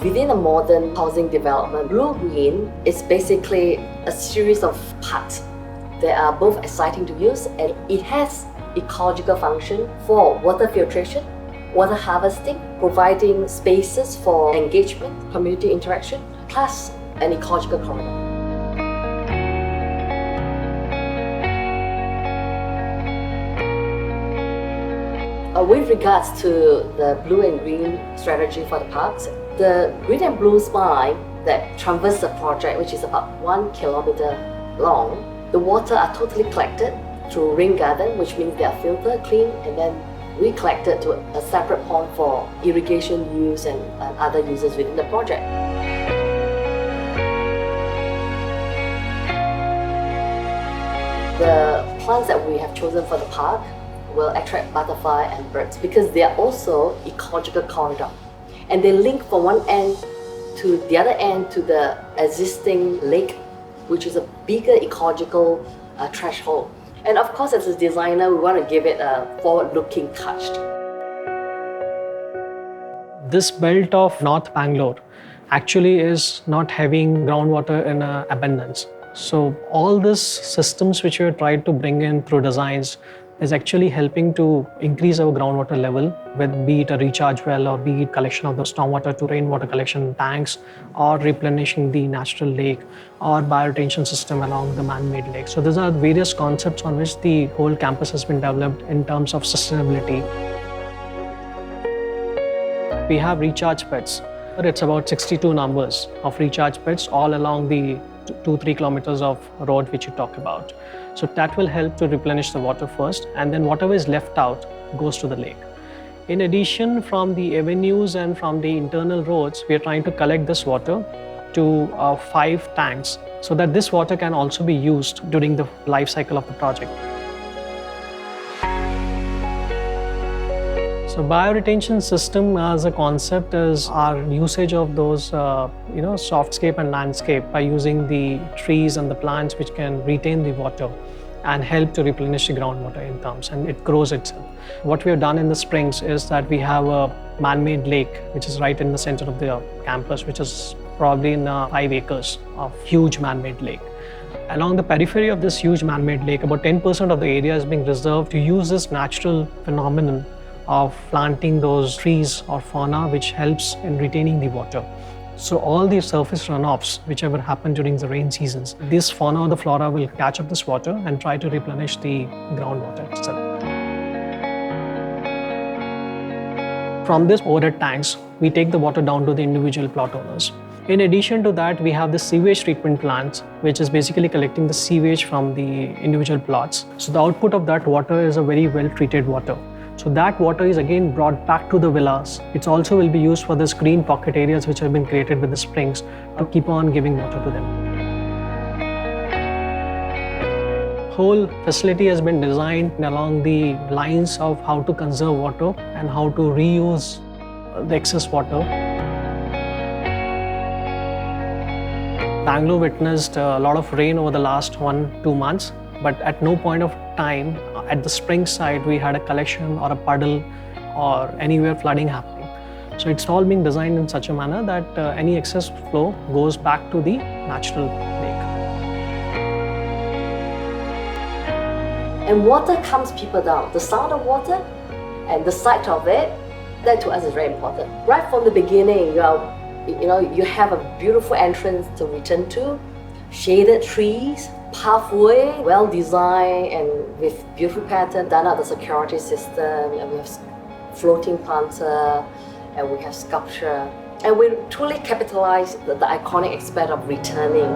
Within a modern housing development, blue-green is basically a series of parts that are both exciting to use, and it has ecological function for water filtration, water harvesting, providing spaces for engagement, community interaction, plus an ecological corridor. With regards to the blue and green strategy for the parks, the green and blue spine that traverse the project, which is about 1 kilometer long, the water are totally collected through rain garden, which means they are filtered, cleaned, and then recollected to a separate pond for irrigation use and other uses within the project. The plants that we have chosen for the park will attract butterfly and birds because they are also ecological corridor, and they link from one end to the other end to the existing lake, which is a bigger ecological threshold. And of course, as a designer, we want to give it a forward-looking touch. This belt of North Bangalore actually is not having groundwater in abundance. So all these systems which we have tried to bring in through designs is actually helping to increase our groundwater level, with be it a recharge well or be it collection of the stormwater to rainwater collection tanks, or replenishing the natural lake, or bioretention system along the man-made lake. So these are various concepts on which the whole campus has been developed in terms of sustainability. We have recharge pits. It's about 62 numbers of recharge pits all along the 2-3 kilometers of road which you talk about. So that will help to replenish the water first, and then whatever is left out goes to the lake. In addition, from the avenues and from the internal roads, we are trying to collect this water to 5 tanks so that this water can also be used during the life cycle of the project. So bioretention system as a concept is our usage of those softscape and landscape by using the trees and the plants which can retain the water and help to replenish the groundwater in terms, and it grows itself. What we have done in the springs is that we have a man-made lake which is right in the center of the campus, which is probably in 5 acres of huge man-made lake. Along the periphery of this huge man-made lake, about 10% of the area is being reserved to use this natural phenomenon of planting those trees or fauna which helps in retaining the water. So all the surface runoffs, whichever happen during the rain seasons, this fauna or the flora will catch up this water and try to replenish the groundwater itself. From these overhead tanks, we take the water down to the individual plot owners. In addition to that, we have the sewage treatment plants, which is basically collecting the sewage from the individual plots. So the output of that water is a very well-treated water. So that water is again brought back to the villas. It also will be used for the green pocket areas which have been created with the springs to keep on giving water to them. Whole facility has been designed along the lines of how to conserve water and how to reuse the excess water. Bangalore witnessed a lot of rain over the last 1-2 months, but at no point of time at the spring side we had a collection or a puddle or anywhere flooding happening. So it's all being designed in such a manner that any excess flow goes back to the natural lake. And water calms people down. The sound of water and the sight of it, that to us is very important. Right from the beginning, you have a beautiful entrance to return to, shaded trees, pathway, well designed and with beautiful pattern, done out the security system, and we have floating planter, and we have sculpture. And we truly capitalize the iconic aspect of returning.